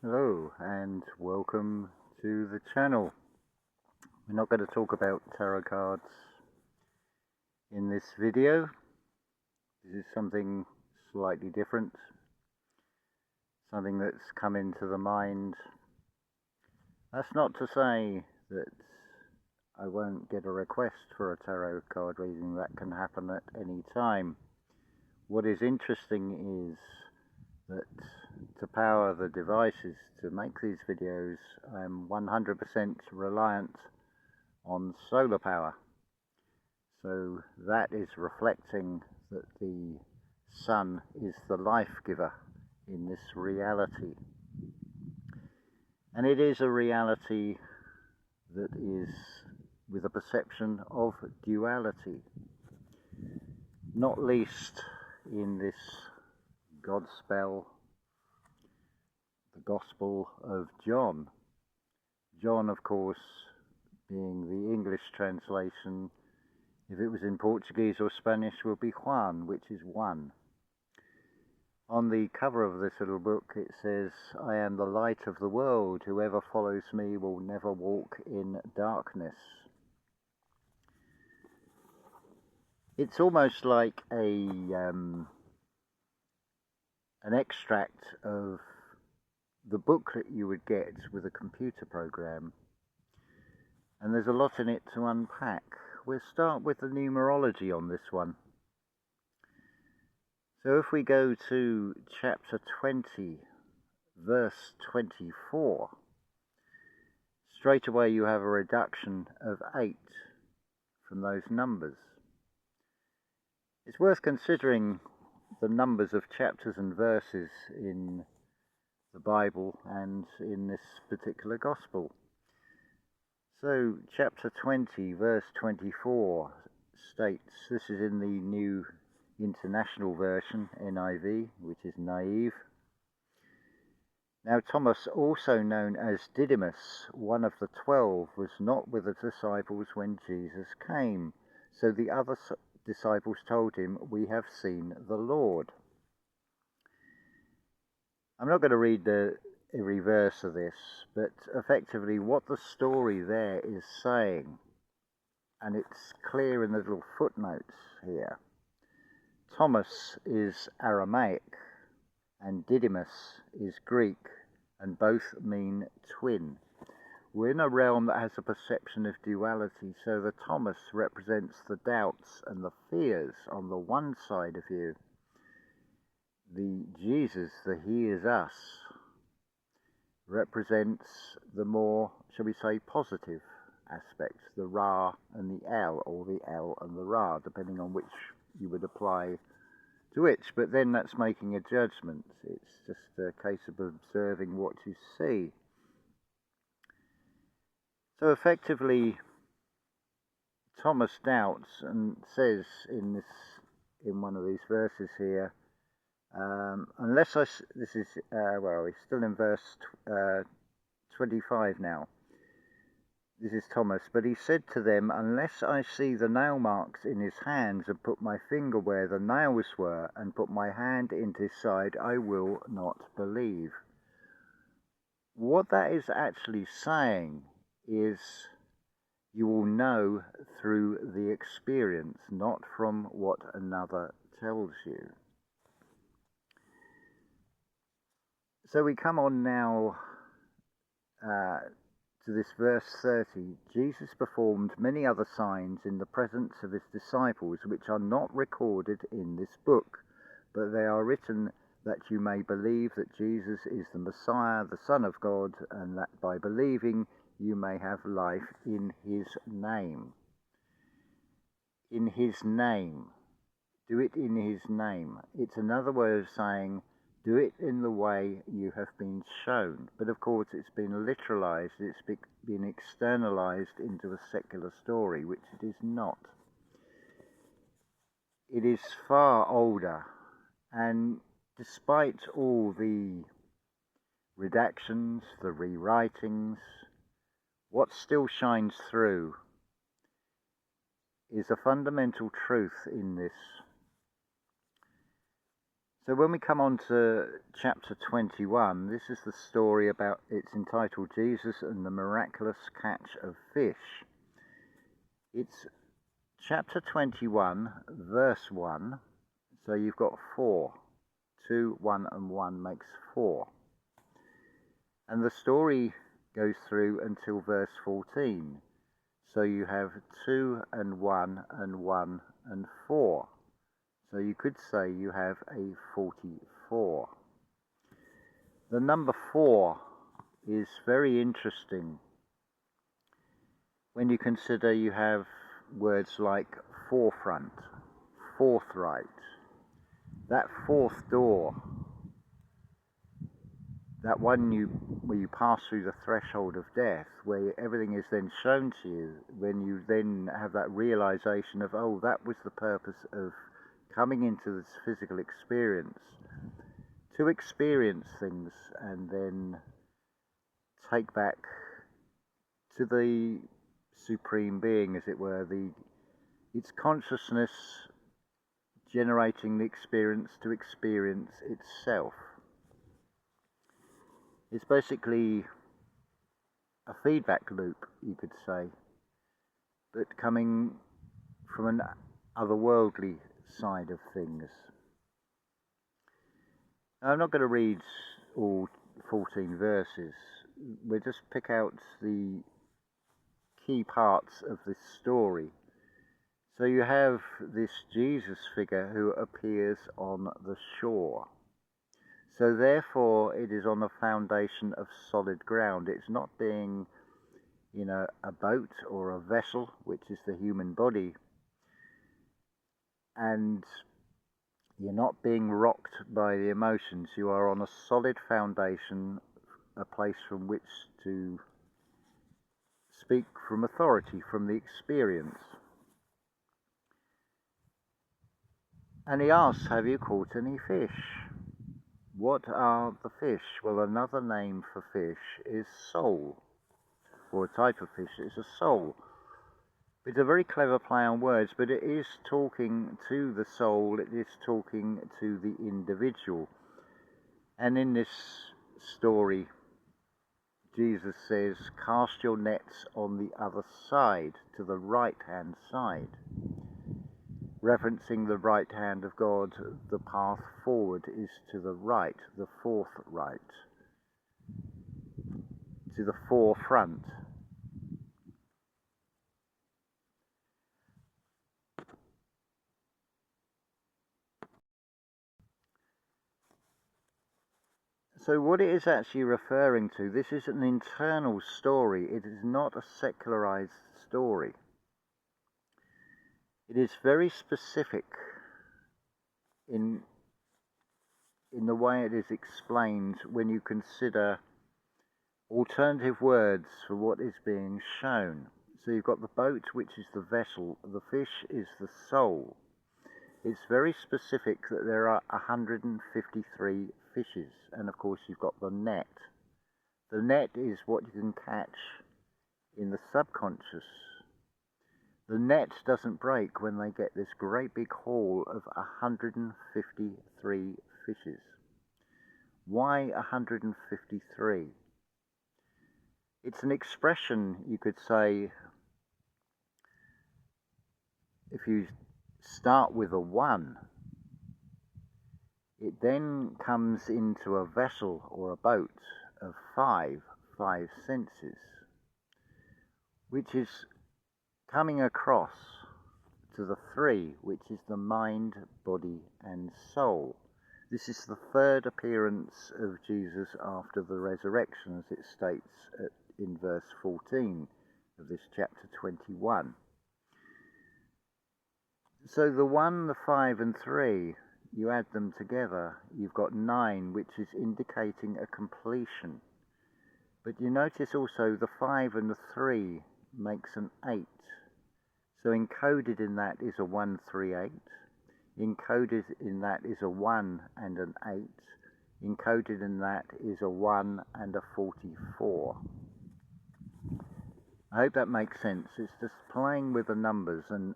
Hello and welcome to the channel. We're not going to talk about tarot cards in this video. This is something slightly different, something that's come into the mind. That's not to say that I won't get a request for a tarot card reading. That can happen at any time. What is interesting is that to power the devices to make these videos, I'm 100% reliant on solar power. So that is reflecting that the sun is the life giver in this reality. And it is a reality that is with a perception of duality, not least in this Godspell, the Gospel of John. John, of course, being the English translation. If it was in Portuguese or Spanish, would be Juan, which is one. On the cover of this little book it says, "I am the light of the world. Whoever follows me will never walk in darkness." It's almost like an extract of the book that you would get with a computer program. And there's a lot in it to unpack. We'll start with the numerology on this one. So if we go to chapter 20, verse 24, straight away you have a reduction of 8 from those numbers. It's worth considering the numbers of chapters and verses in the Bible and in this particular Gospel. So chapter 20 verse 24 states, this is in the New International Version, NIV, which is naive. "Now Thomas, also known as Didymus, one of the 12, was not with the disciples when Jesus came. So the other disciples told him, 'We have seen the Lord.'" I'm not going to read every verse of this, but effectively what the story there is saying, and it's clear in the little footnotes here. Thomas is Aramaic and Didymus is Greek, and both mean twin. We're in a realm that has a perception of duality, so the Thomas represents the doubts and the fears on the one side of you. The Jesus, the He is Us, represents the more, shall we say, positive aspects, the Ra and the L, or the L and the Ra, depending on which you would apply to which. But then that's making a judgment. It's just a case of observing what you see. So effectively, Thomas doubts and says in one of these verses here, this is, where are we? Still in verse 25 now. This is Thomas. "But he said to them, 'Unless I see the nail marks in his hands, and put my finger where the nails were, and put my hand into his side, I will not believe.'" What that is actually saying is you will know through the experience, not from what another tells you. So we come on now to this verse 30. "Jesus performed many other signs in the presence of his disciples, which are not recorded in this book, but they are written that you may believe that Jesus is the Messiah, the Son of God, and that by believing you may have life in his name." In his name. Do it in his name. It's another way of saying, do it in the way you have been shown. But of course it's been literalised, it's been externalised into a secular story, which it is not. It is far older, and despite all the redactions, the rewritings, what still shines through is a fundamental truth in this. So when we come on to chapter 21, this is the story about, it's entitled Jesus and the Miraculous Catch of Fish. It's chapter 21, verse 1, so you've got 4. 2, 1 and 1 makes 4. And the story goes through until verse 14. So you have 2 and 1 and 1 and 4. So you could say you have a 44. The number 4 is very interesting when you consider you have words like forefront, forthright, that fourth door, that one where you pass through the threshold of death, where everything is then shown to you, when you then have that realization of, oh, that was the purpose of coming into this physical experience, to experience things and then take back to the Supreme Being, as it were, its consciousness generating the experience to experience itself. It's basically a feedback loop, you could say, but coming from an otherworldly side of things. Now, I'm not going to read all 14 verses. We'll just pick out the key parts of this story. So you have this Jesus figure who appears on the shore. So therefore it is on a foundation of solid ground. It's not being, a boat or a vessel, which is the human body, and you're not being rocked by the emotions. You are on a solid foundation, a place from which to speak from authority, from the experience. And he asks, have you caught any fish? What are the fish? Well, another name for fish is soul, or a type of fish is a soul. It's a very clever play on words, but it is talking to the soul, it is talking to the individual. And in this story, Jesus says, cast your nets on the other side, to the right-hand side. Referencing the right hand of God, the path forward is to the right, the fourth right, to the forefront. So what it is actually referring to, this is an internal story. It is not a secularized story. It is very specific in the way it is explained when you consider alternative words for what is being shown. So you've got the boat, which is the vessel, the fish is the soul. It's very specific that there are 153 fishes, and of course you've got the net. The net is what you can catch in the subconscious. The net doesn't break when they get this great big haul of 153 fishes. Why 153? It's an expression, you could say, if you start with a 1, it then comes into a vessel or a boat of 5 senses, which is coming across to the 3, which is the mind, body and soul. This is the third appearance of Jesus after the resurrection, as it states in verse 14 of this chapter 21. So the 1, the 5 and 3, you add them together, you've got 9, which is indicating a completion. But you notice also the 5 and the 3 makes an 8. So encoded in that is a 138. Encoded in that is a 1 and an 8. Encoded in that is a 1 and a 44. I hope that makes sense. It's just playing with the numbers and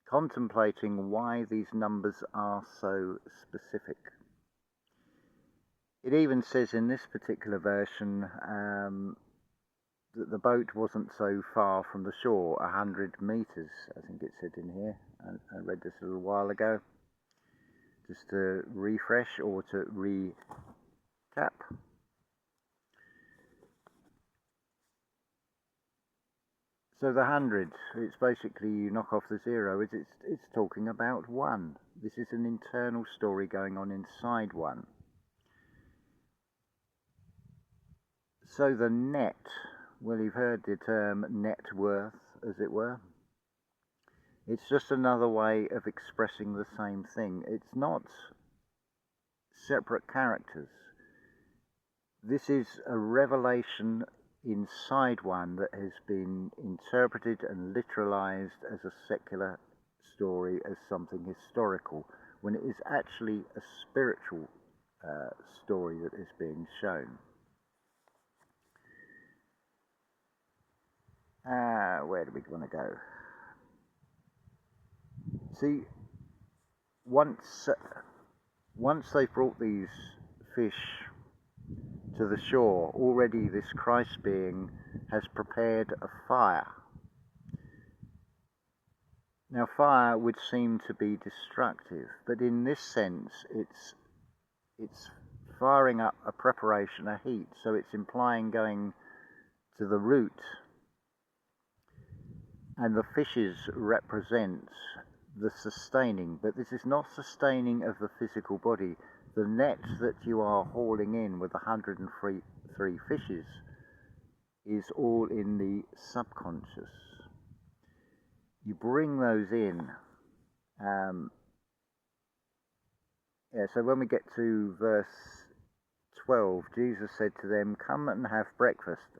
contemplating why these numbers are so specific. It even says in this particular version that the boat wasn't so far from the shore, 100 meters, I think it said in here. I read this a little while ago, just to refresh or to recap. So the 100, it's basically you knock off the 0, it's talking about 1. This is an internal story going on inside 1. So the net, well, you've heard the term net worth, as it were. It's just another way of expressing the same thing. It's not separate characters. This is a revelation inside 1 that has been interpreted and literalised as a secular story, as something historical, when it is actually a spiritual story that is being shown. Where do we want to go? See, once they've brought these fish to the shore, already this Christ being has prepared a fire. Now, fire would seem to be destructive, but in this sense, it's firing up a preparation, a heat, so it's implying going to the root. And the fishes represent the sustaining, but this is not sustaining of the physical body. The net that you are hauling in with 103 fishes is all in the subconscious. You bring those in. So when we get to verse 12, Jesus said to them, "Come and have breakfast."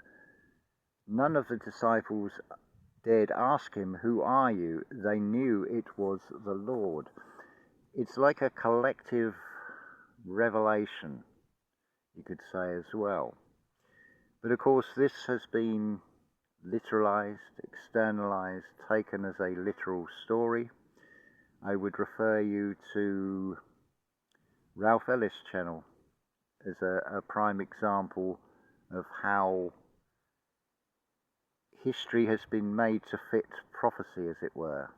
None of the disciples dared ask him, "Who are you?" They knew it was the Lord. It's like a collective revelation, you could say as well. But of course this has been literalised, externalised, taken as a literal story. I would refer you to Ralph Ellis' channel as a prime example of how history has been made to fit prophecy, as it were,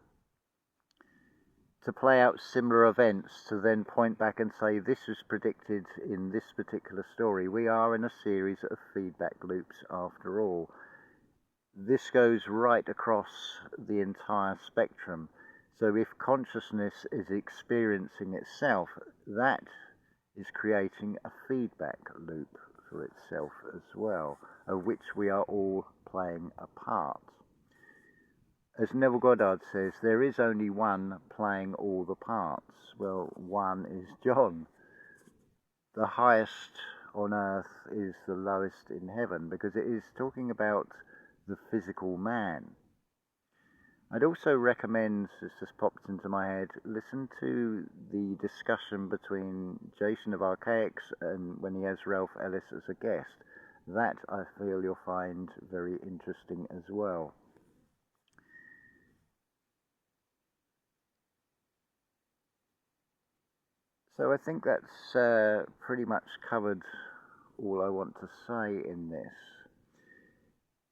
to play out similar events, to then point back and say this was predicted in this particular story. We are in a series of feedback loops after all. This goes right across the entire spectrum. So if consciousness is experiencing itself, that is creating a feedback loop for itself as well, of which we are all playing a part. As Neville Goddard says, there is only one playing all the parts. Well, one is John. The highest on earth is the lowest in heaven, because it is talking about the physical man. I'd also recommend, this just popped into my head, listen to the discussion between Jason of Archaics and when he has Ralph Ellis as a guest. That I feel you'll find very interesting as well. So I think that's pretty much covered all I want to say in this.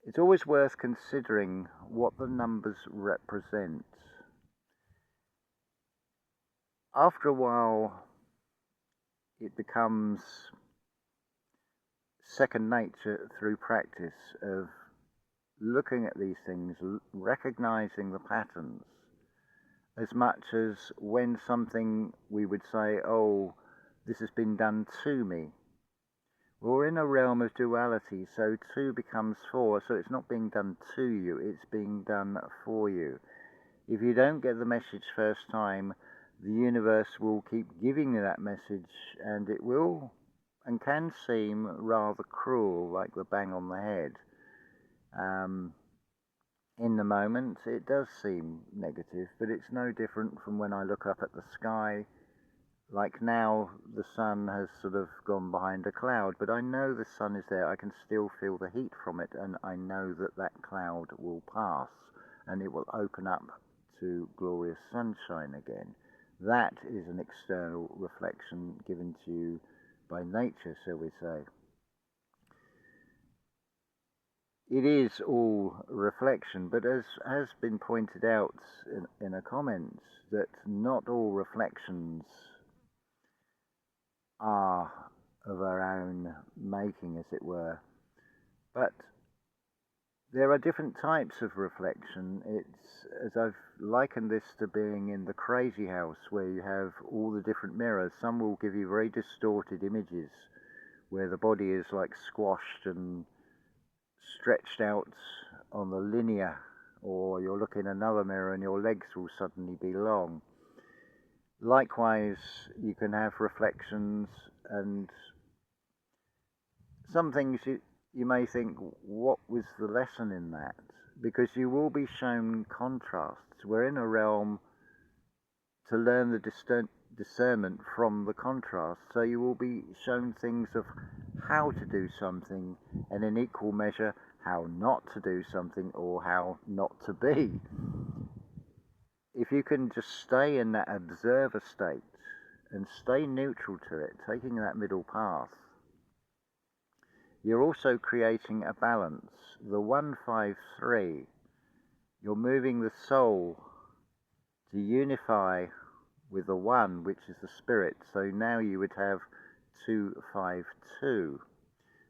It's always worth considering what the numbers represent. After a while, it becomes second nature through practice of looking at these things, recognizing the patterns, as much as when something we would say, oh, this has been done to me. We're in a realm of duality, so 2 becomes 4, so it's not being done to you, it's being done for you. If you don't get the message first time, the universe will keep giving you that message, and it will and can seem rather cruel, like the bang on the head. In the moment, it does seem negative, but it's no different from when I look up at the sky. Like now, the sun has sort of gone behind a cloud, but I know the sun is there. I can still feel the heat from it, and I know that that cloud will pass, and it will open up to glorious sunshine again. That is an external reflection given to you by nature, shall we say. It is all reflection, but as has been pointed out in a comment, that not all reflections are of our own making, as it were. But there are different types of reflection. It's, as I've likened this to being in the crazy house, where you have all the different mirrors. Some will give you very distorted images, where the body is like squashed and stretched out on the linear, or you'll look in another mirror and your legs will suddenly be long. Likewise, you can have reflections, and some things you may think, what was the lesson in that? Because you will be shown contrasts. We're in a realm to learn the discernment from the contrast. So you will be shown things of how to do something, and in equal measure, how not to do something or how not to be. If you can just stay in that observer state and stay neutral to it, taking that middle path, you're also creating a balance. The 153, you're moving the soul to unify with the one, which is the spirit. So now you would have 252,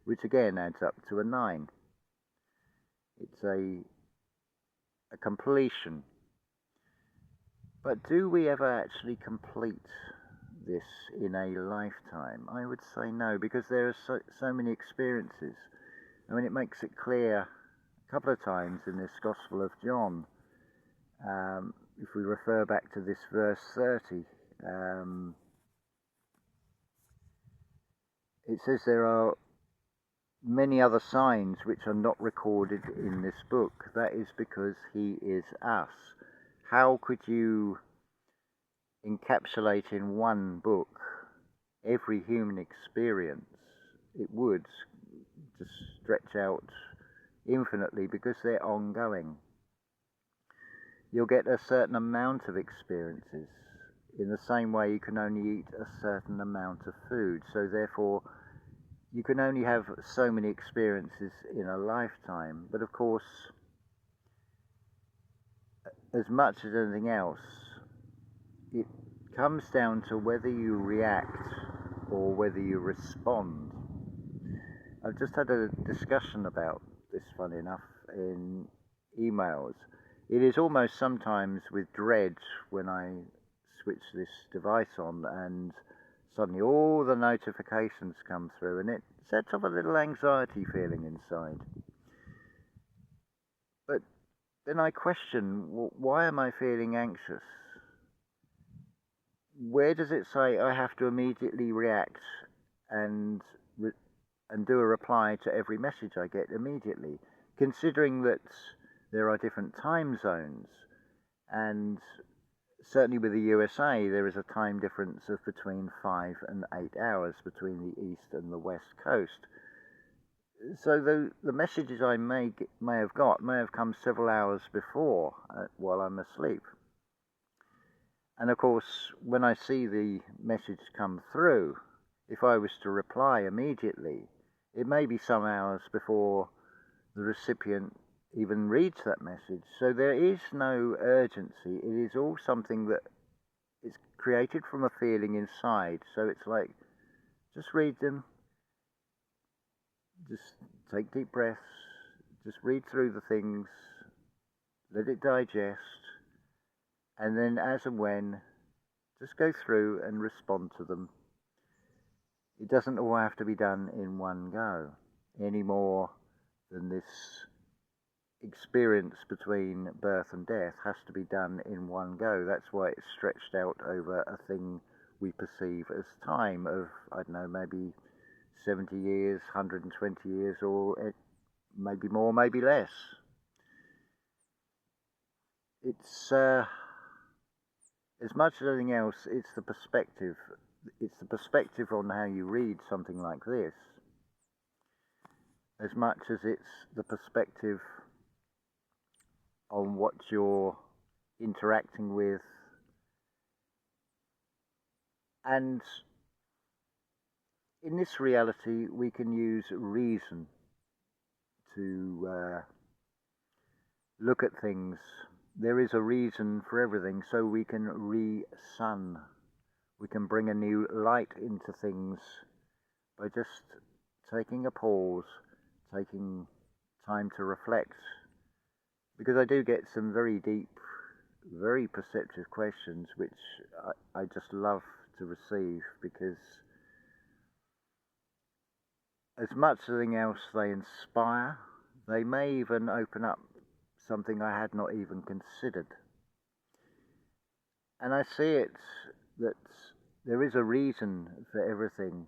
which again adds up to a 9. It's a completion. But do we ever actually complete this in a lifetime? I would say no, because there are so many experiences. I mean, it makes it clear a couple of times in this Gospel of John. If we refer back to this verse 30, it says there are many other signs which are not recorded in this book. That is because he is us. How could you encapsulate in one book every human experience? It would just stretch out infinitely, because they're ongoing. You'll get a certain amount of experiences. In the same way, you can only eat a certain amount of food. So therefore, you can only have so many experiences in a lifetime. But of course, as much as anything else, it comes down to whether you react or whether you respond. I've just had a discussion about this, funny enough, in emails. It is almost sometimes with dread when I switch this device on and suddenly all the notifications come through, and it sets off a little anxiety feeling inside. But then I question, why am I feeling anxious? Where does it say I have to immediately react and do a reply to every message I get immediately, considering that there are different time zones, and certainly with the USA there is a time difference of between 5 and 8 hours between the east and the west coast. So the messages I may have come several hours before, while I'm asleep. And of course, when I see the message come through, if I was to reply immediately, it may be some hours before the recipient even reads that message. So there is no urgency. It is all something that is created from a feeling inside. So it's like, just read them, just take deep breaths, just read through the things, let it digest, and then as and when, just go through and respond to them. It doesn't all have to be done in one go, any more than this experience between birth and death has to be done in one go. That's why it's stretched out over a thing we perceive as time of, I don't know, maybe 70 years, 120 years, or maybe more, maybe less. It's, as much as anything else, it's the perspective. It's the perspective on how you read something like this, as much as it's the perspective on what you're interacting with, and in this reality we can use reason to look at things. There is a reason for everything, so we can re-sun. We can bring a new light into things by just taking a pause, taking time to reflect. Because I do get some very deep, very perceptive questions, which I just love to receive, because as much as anything else they inspire, they may even open up something I had not even considered. And I see it that there is a reason for everything,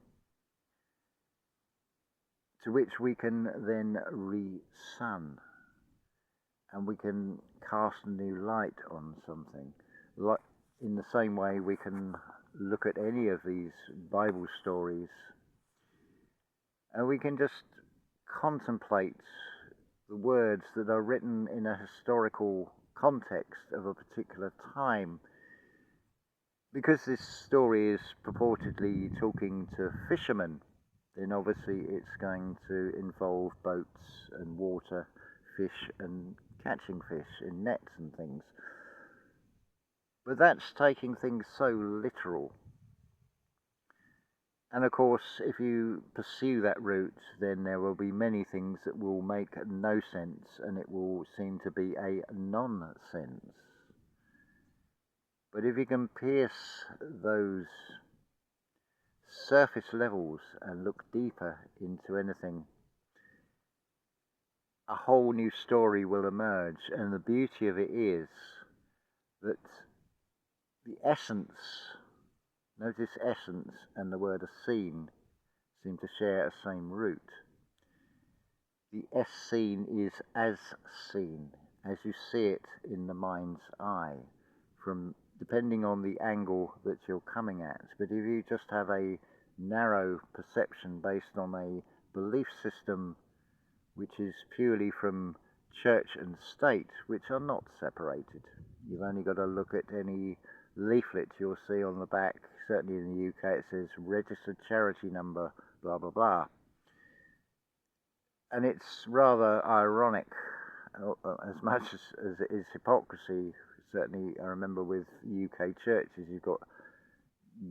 to which we can then re-sun, and we can cast a new light on something. Like, in the same way we can look at any of these Bible stories, and we can just contemplate the words that are written in a historical context of a particular time. Because this story is purportedly talking to fishermen, then obviously it's going to involve boats and water, fish and catching fish in nets and things. But that's taking things so literal. And of course, if you pursue that route, then there will be many things that will make no sense, and it will seem to be a nonsense. But if you can pierce those surface levels and look deeper into anything, a whole new story will emerge. And the beauty of it is that the essence, notice essence and the word "seen" seem to share a same root. The seen is as seen, as you see it in the mind's eye, from depending on the angle that you're coming at. But if you just have a narrow perception based on a belief system which is purely from church and state, which are not separated, you've only got to look at any leaflet you'll see on the back. Certainly in the UK it says registered charity number, blah blah blah. And it's rather ironic, as much as it is hypocrisy. Certainly I remember with UK churches, you've got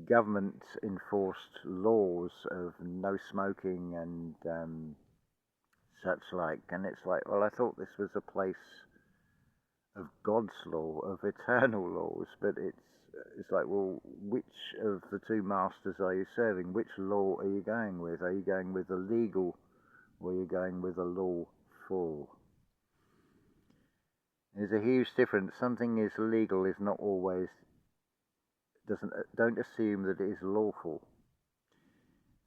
government enforced laws of no smoking and such like, and it's like, well, I thought this was a place of God's law, of eternal laws, but it's like, well, which of the two masters are you serving? Which law are you going with? Are you going with the legal, or are you going with the lawful? There's a huge difference. Something is legal is not always, don't assume that it is lawful,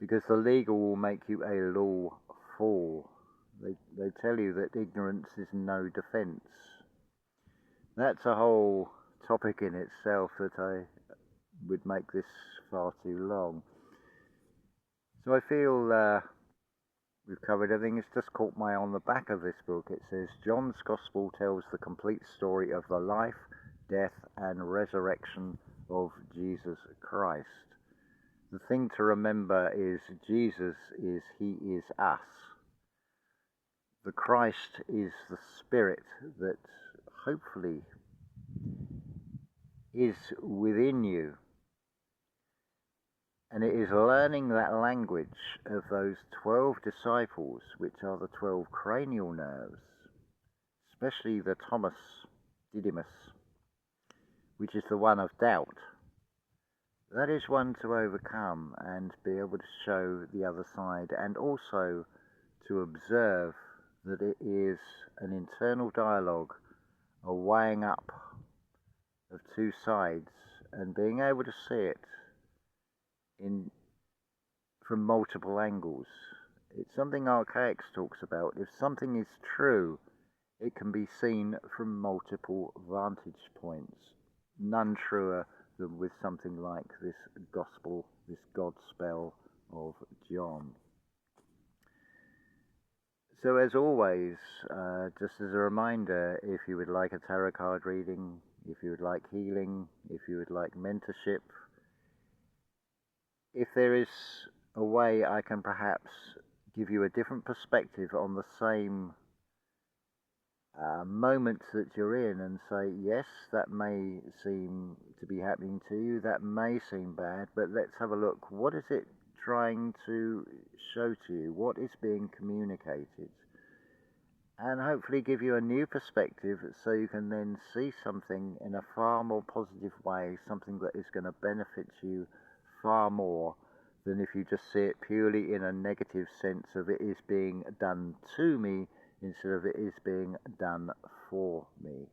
because the legal will make you a lawful. They tell you that ignorance is no defense. That's a whole topic in itself that I would make this far too long. So I feel we've covered everything. It's just caught my eye on the back of this book. It says, John's Gospel tells the complete story of the life, death and resurrection of Jesus Christ. The thing to remember is Jesus is, he is us. The Christ is the Spirit that hopefully is within you. And it is learning that language of those 12 disciples, which are the 12 cranial nerves, especially the Thomas Didymus, which is the one of doubt. That is one to overcome and be able to show the other side, and also to observe that it is an internal dialogue, a weighing up of two sides, and being able to see it from multiple angles. It's something Archaics talks about. If something is true, it can be seen from multiple vantage points. None truer than with something like this gospel, this Godspell of John. So as always, just as a reminder, if you would like a tarot card reading, if you would like healing, if you would like mentorship, if there is a way I can perhaps give you a different perspective on the same moment that you're in and say, yes, that may seem to be happening to you, that may seem bad, but let's have a look. What is it trying to show to you? What is being communicated? And hopefully give you a new perspective so you can then see something in a far more positive way, something that is going to benefit you far more than if you just see it purely in a negative sense of it is being done to me instead of it is being done for me.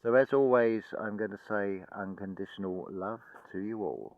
So as always, I'm going to say unconditional love to you all.